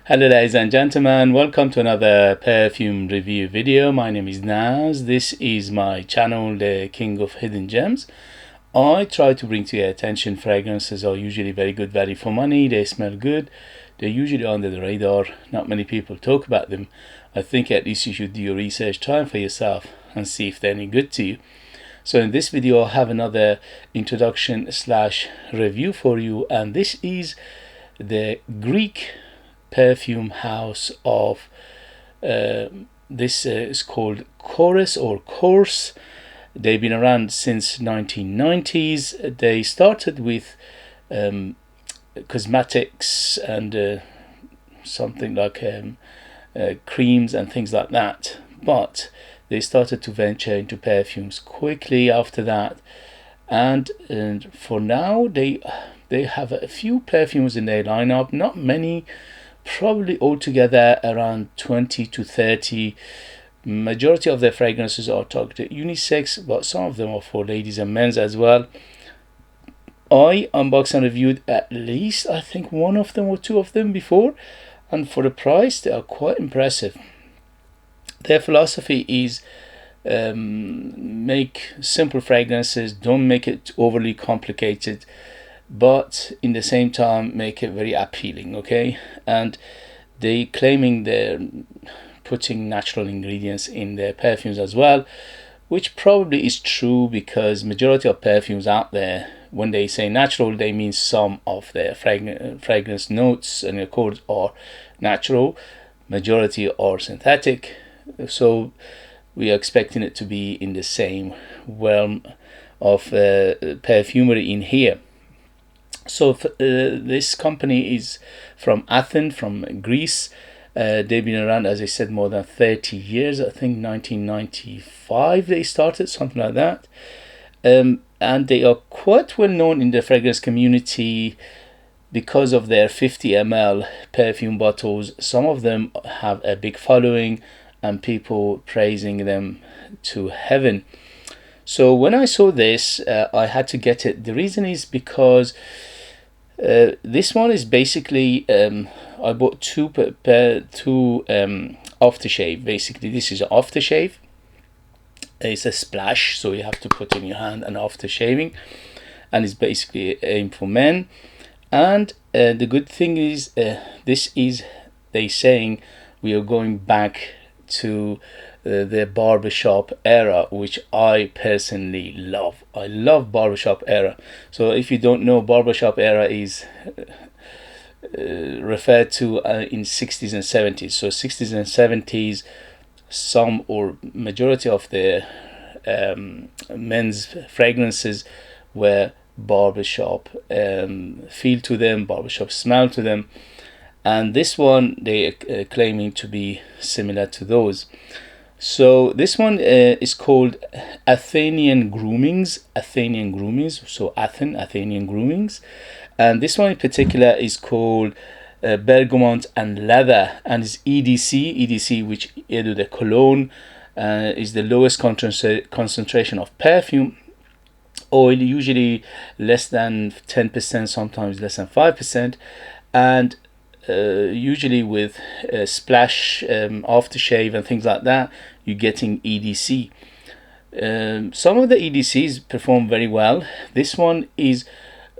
Hello ladies and gentlemen, welcome to another perfume review video. My name is Naz. This is my channel, the King of Hidden Gems. I try to bring to your attention fragrances are usually very good value for money. They smell good. They're usually under the radar. Not many people talk about them. I think at least you should do your research time for yourself and see if they're any good to you. So in this video I have another introduction slash review for you, and this is the Greek perfume house of this is called Korres. They've been around since 1990s. They started with cosmetics and something like creams and things like that, but they started to venture into perfumes quickly after that, and for now they have a few perfumes in their lineup, not many, probably altogether around 20 to 30. Majority of their fragrances are targeted unisex, but some of them are for ladies and men as well. I unboxed and reviewed at least I think one of them or two of them before, and for the price they are quite impressive. Their philosophy is make simple fragrances, don't make it overly complicated, but in the same time make it very appealing, okay? And they claiming they're putting natural ingredients in their perfumes as well, which probably is true, because majority of perfumes out there, when they say natural, they mean some of their fragrance notes and accords are natural, majority are synthetic. So we are expecting it to be in the same realm of perfumery in here. So this company is from Athens, from Greece. They've been around, as I said, more than 30 years. I think 1995 they started, something like that. And they are quite well known in the fragrance community because of their 50 ml perfume bottles. Some of them have a big following and people praising them to heaven. So when I saw this, I had to get it. The reason is because this one is basically I bought two aftershave. Basically this is an aftershave. It's a splash, so you have to put in your hand and after shaving, and it's basically aimed for men. And the good thing is this is they saying we are going back to the barbershop era, which I personally love. I love barbershop era. So if you don't know, barbershop era is referred to in 60s and 70s. So 60s and 70s, some or majority of the men's fragrances were barbershop feel to them, barbershop smell to them, and this one they are claiming to be similar to those. So this one is called Athenian Groomings, so Athenian Groomings, and this one in particular is called Bergamot and Leather, and it's EDC, which is the Cologne, is the lowest concentration of perfume oil, usually less than 10%, sometimes less than 5%, and usually with splash, aftershave and things like that, you're getting EDC. Some of the EDCs perform very well. This one is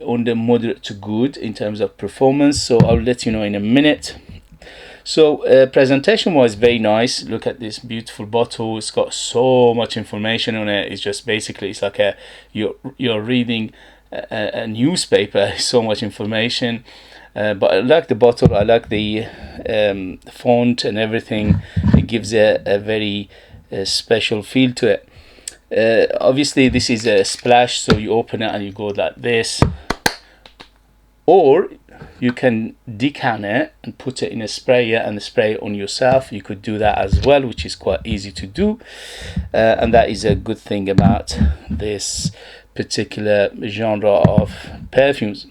on the moderate to good in terms of performance, so I'll let you know in a minute. So presentation was very nice. Look at this beautiful bottle. It's got so much information on it. It's just basically, it's like you're reading a newspaper. So much information. But I like the bottle. I like the font and everything. It gives a very special feel to it. Obviously this is a splash, so you open it and you go like this, or you can decant it and put it in a sprayer and spray it on yourself. You could do that as well, which is quite easy to do, and that is a good thing about this particular genre of perfumes.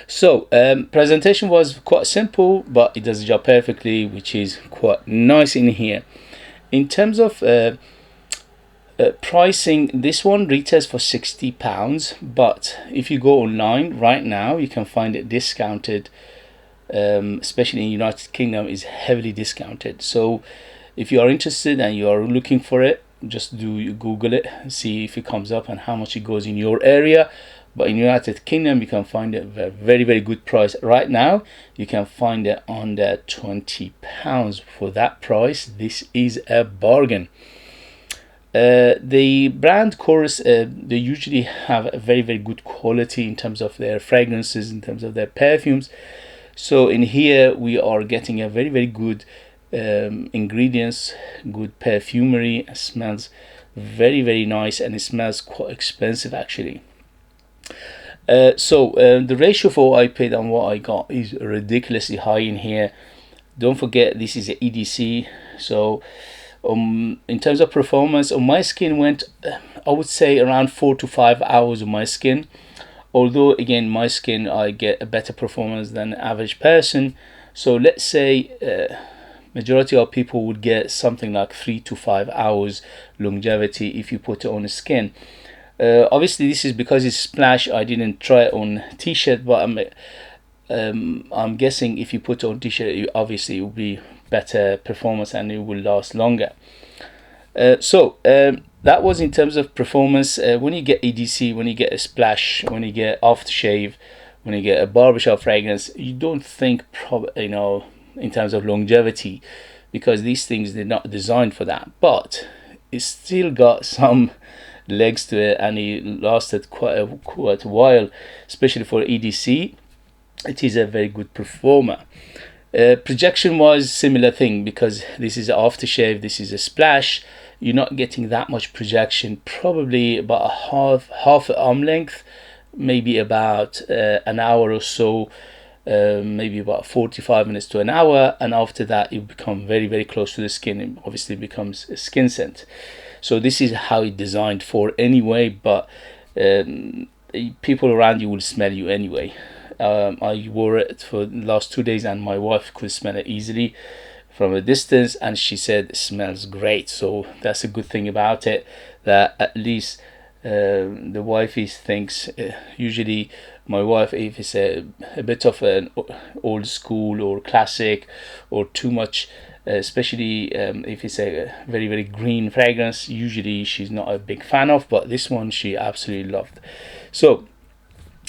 So presentation was quite simple, but it does the job perfectly, which is quite nice in here. In terms of pricing, this one retails for £60, but if you go online right now you can find it discounted especially in United Kingdom, is heavily discounted. So if you are interested and you are looking for it, just Google it, see if it comes up and how much it goes in your area. But in United Kingdom, you can find it at a very, very good price. Right now, you can find it under £20. For that price, this is a bargain. The brand Korres, they usually have a very, very good quality in terms of their fragrances, in terms of their perfumes. So in here, we are getting a very, very good ingredients, good perfumery. It smells very, very nice, and it smells quite expensive actually. The ratio for what I paid and what I got is ridiculously high in here. Don't forget, this is an EDC. So in terms of performance, on my skin went, I would say, around 4 to 5 hours on my skin. Although again, my skin, I get a better performance than the average person. So let's say majority of people would get something like 3 to 5 hours longevity if you put it on the skin. Obviously this is because it's splash. I didn't try it on t-shirt, but I'm guessing if you put it on t-shirt, obviously it will be better performance and it will last longer. That was in terms of performance. When you get EDC, when you get a splash, when you get aftershave, when you get a barbershop fragrance, you don't think in terms of longevity, because these things, they're not designed for that. But it's still got some legs to it, and it lasted quite a while, especially for EDC. It is a very good performer. Projection was similar thing, because this is an aftershave, this is a splash. You're not getting that much projection, probably about a half arm length, maybe about an hour or so, maybe about 45 minutes to an hour, and after that it become very, very close to the skin. It obviously becomes a skin scent. So this is how it's designed for anyway, but people around you will smell you anyway. I wore it for the last 2 days, and my wife could smell it easily from a distance, and she said it smells great. So that's a good thing about it, that at least the wifey thinks, usually my wife, if it's a bit of an old school or classic or too much, especially if it's a very, very green fragrance, usually she's not a big fan of, but this one she absolutely loved. So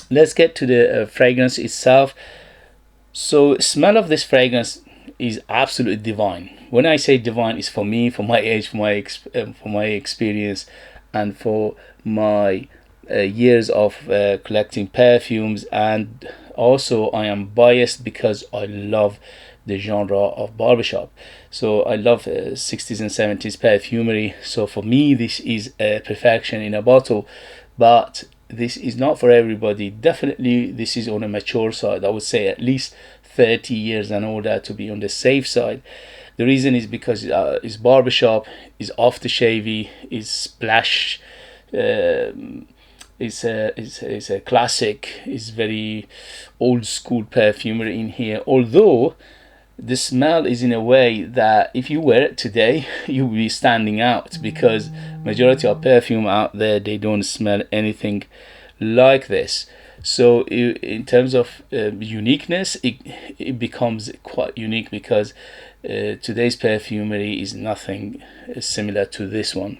let's get to the fragrance itself. So smell of this fragrance is absolutely divine. When I say divine, it's for me, for my age, for my experience, and for my years of collecting perfumes. And also I am biased because I love the genre of barbershop. So I love 60s and 70s perfumery. So for me, this is a perfection in a bottle. But this is not for everybody. Definitely this is on a mature side. I would say at least 30 years and older to be on the safe side. The reason is because it's barbershop, is aftershavey, is splash, it's a classic, it's very old school perfumery in here. Although the smell is in a way that if you wear it today, you'll be standing out, because majority of perfume out there, they don't smell anything like this. So in terms of uniqueness, it becomes quite unique, because today's perfumery is nothing similar to this one.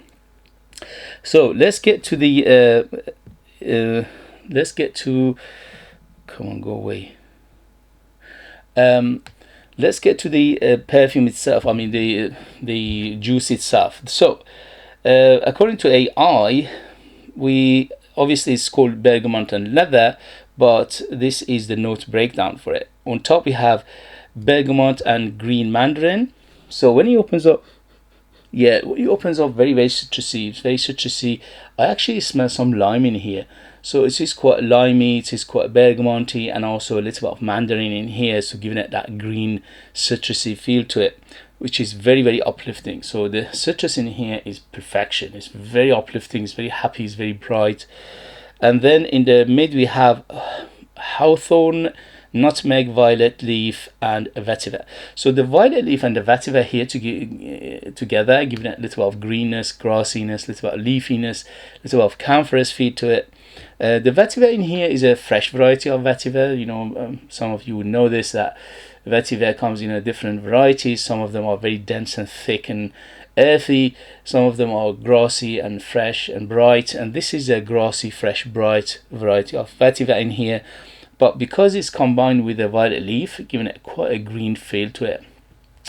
So let's get to the come on, go away. Let's get to the perfume itself. I mean the juice itself. So according to AI, we obviously, it's called bergamot and leather, but this is the note breakdown for it. On top we have bergamot and green mandarin. So when he opens up, very, very citrusy. It's very citrusy. I actually smell some lime in here. So it is quite limey, it is quite bergamoty, and also a little bit of mandarin in here, so giving it that green citrusy feel to it, which is very, very uplifting. So the citrus in here is perfection. It's very uplifting, it's very happy, it's very bright. And then in the mid we have hawthorn nutmeg, violet leaf, and vetiver. So the violet leaf and the vetiver here together, giving it a little bit of greenness, grassiness, a little bit of leafiness, a little bit of camphorous feel to it. The vetiver in here is a fresh variety of vetiver. You know, some of you would know this, that vetiver comes in a different varieties. Some of them are very dense and thick and earthy. Some of them are grassy and fresh and bright. And this is a grassy, fresh, bright variety of vetiver in here. But because it's combined with a violet leaf, giving it quite a green feel to it.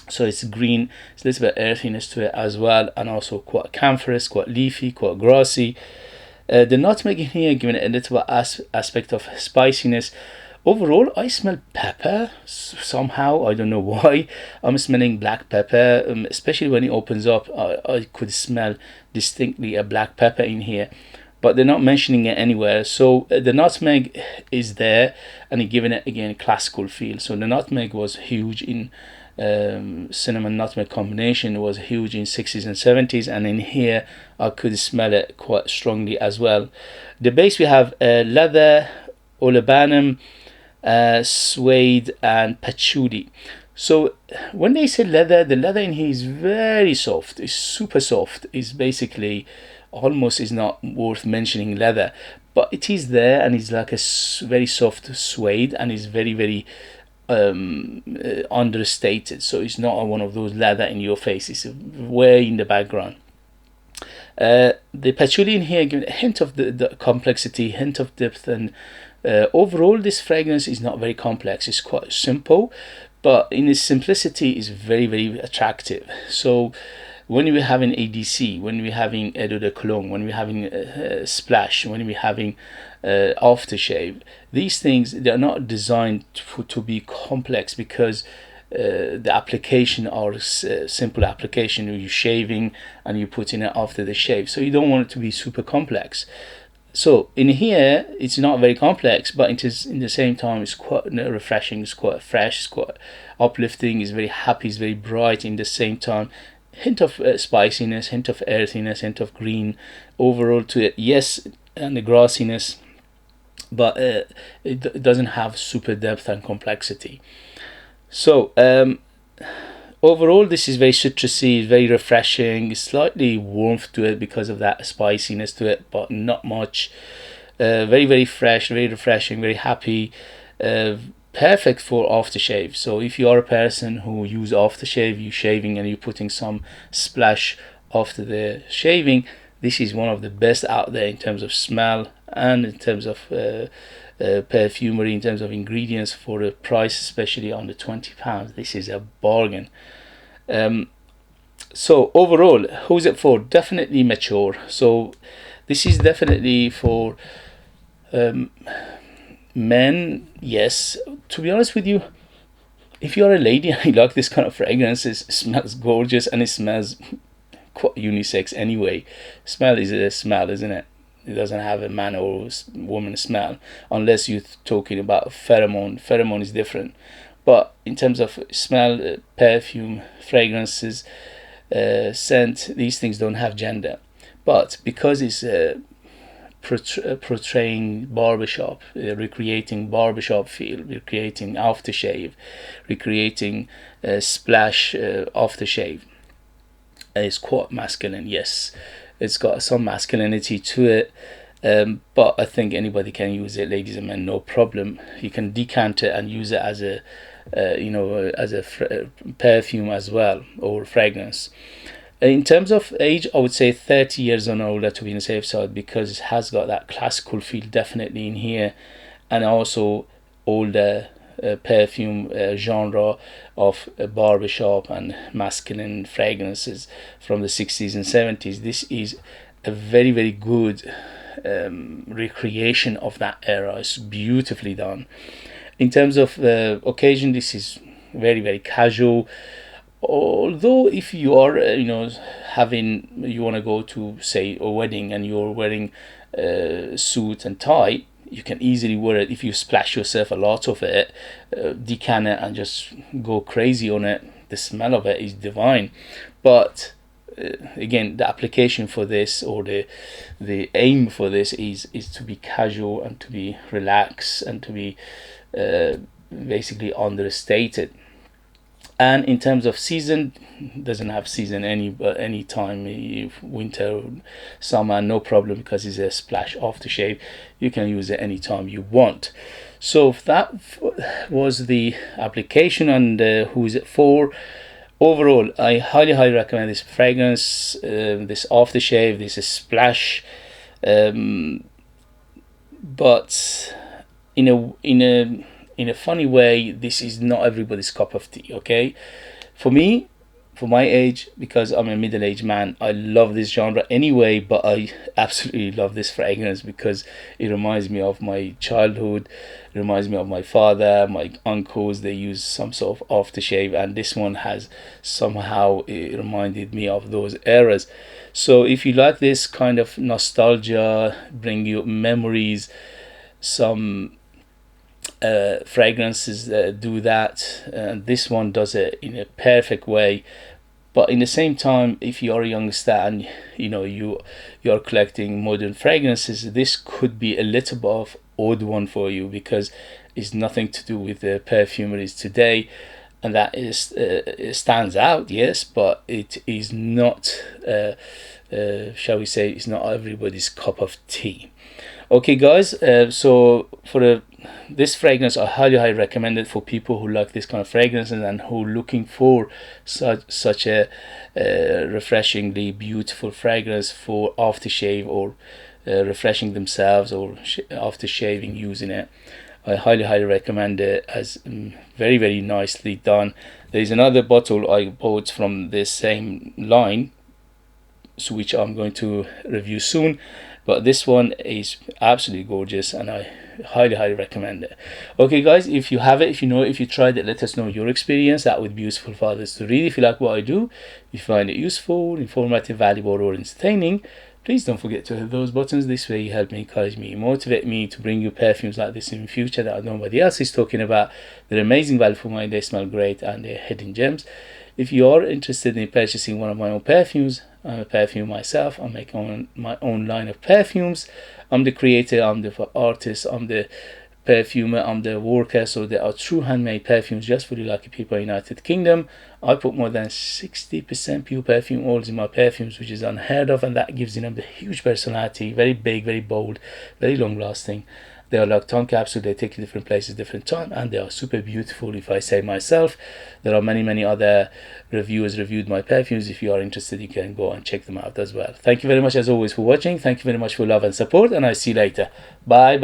So it's green, it's a little bit of earthiness to it as well, and also quite camphorous, quite leafy, quite grassy. The nutmeg in here giving it a little bit aspect of spiciness. Overall, I smell pepper somehow. I don't know why. I'm smelling black pepper, especially when it opens up. I could smell distinctly a black pepper in here, but they're not mentioning it anywhere. So the nutmeg is there, and it's giving it again a classical feel. So the nutmeg was huge in cinnamon nutmeg combination, was huge in 60s and 70s, and in here I could smell it quite strongly as well. The base we have leather, olibanum, suede, and patchouli. So when they say leather, the leather in here is very soft. It's super soft. It's basically almost is not worth mentioning leather, but it is there, and it's like a very soft suede, and it's very understated. So it's not one of those leather in your face. It's way in the background. The patchouli in here gives a hint of the complexity, hint of depth, and overall this fragrance is not very complex. It's quite simple, but in its simplicity is very attractive. So when we're having EDC, when we're having eau de cologne, when we're having splash, when we're having aftershave, these things, they're not designed to be complex, because the application are simple application. You're shaving and you're putting it after the shave, so you don't want it to be super complex. So in here it's not very complex, but it is in the same time it's quite refreshing, it's quite fresh, it's quite uplifting, it's very happy, it's very bright in the same time. Hint of spiciness, hint of earthiness, hint of green overall to it, yes, and the grassiness, but it doesn't have super depth and complexity. So overall this is very citrusy, very refreshing, slightly warmth to it because of that spiciness to it, but not much. Very fresh, very refreshing, very happy, perfect for aftershave. So if you are a person who use aftershave, you shaving and you're putting some splash after the shaving, this is one of the best out there in terms of smell and in terms of perfumery, in terms of ingredients. For the price, especially under £20, this is a bargain. So overall, who's it for? Definitely mature. So this is definitely for men, yes. To be honest with you, if you're a lady and you like this kind of fragrance, it smells gorgeous, and it smells quite unisex anyway. Smell is a smell, isn't it? It doesn't have a man or woman smell, unless you're talking about pheromone. Pheromone is different. But in terms of smell, perfume, fragrances, scent, these things don't have gender. But because it's portraying barbershop, recreating barbershop feel, recreating aftershave, recreating splash aftershave, it's quite masculine, yes. It's got some masculinity to it, but I think anybody can use it, ladies and men, no problem. You can decant it and use it as a as a perfume as well, or fragrance. In terms of age, I would say 30 years and older to be on the safe side, because it has got that classical feel definitely in here, and also older perfume genre of barbershop and masculine fragrances from the 60s and 70s. This is a very good recreation of that era. It's beautifully done. In terms of occasion, this is very casual. Although if you are you want to go to, say, a wedding and you're wearing a suit and tie, you can easily wear it. If you splash yourself a lot of it, decant it and just go crazy on it, the smell of it is divine. But again, the application for this, or the aim for this, is to be casual and to be relaxed and to be basically understated. And in terms of season, doesn't have season any time, winter, summer, no problem, because it's a splash aftershave. You can use it anytime you want. So that was the application and who's it for. Overall, I highly recommend this fragrance, this aftershave, this splash, but in a funny way, this is not everybody's cup of tea. Okay, for me, for my age, because I'm a middle-aged man, I love this genre anyway, but I absolutely love this fragrance because it reminds me of my childhood. It reminds me of my father, my uncles. They use some sort of aftershave, and this one has somehow, it reminded me of those eras. So if you like this kind of nostalgia, bring you memories, some fragrances do that, and this one does it in a perfect way. But in the same time, if you are a youngster and you are collecting modern fragrances, this could be a little bit of odd one for you, because it's nothing to do with the perfumeries today, and that is it stands out, yes, but it is not shall we say, it's not everybody's cup of tea. Okay guys, so for this fragrance, I highly recommend it for people who like this kind of fragrances and who are looking for such a refreshingly beautiful fragrance for aftershave, or refreshing themselves, or after shaving using it. I highly recommend it, as very nicely done. There is another bottle I bought from this same line, so which I'm going to review soon, but this one is absolutely gorgeous and I highly recommend it. Okay guys, if you have it, if you know it, if you tried it, let us know your experience. That would be useful for others to read. If you like what I do, if you find it useful, informative, valuable, or entertaining, please don't forget to hit those buttons. This way you help me, encourage me, motivate me to bring you perfumes like this in the future that nobody else is talking about. They're amazing value for money, they smell great, and they're hidden gems. If you are interested in purchasing one of my own perfumes, I'm a perfume myself. I make my own line of perfumes. I'm the creator, I'm the artist, I'm the perfumer, I'm the worker. So there are true handmade perfumes just for the lucky people in the United Kingdom. I put more than 60% pure perfume oils in my perfumes, which is unheard of, and that gives them the huge personality, very big, very bold, very long lasting. They are like time capsule, they take you different places, different time, and they are super beautiful, if I say myself. There are many other reviewers reviewed my perfumes. If you are interested, you can go and check them out as well. Thank you very much as always for watching. Thank you very much for love and support, and I'll see you later. Bye.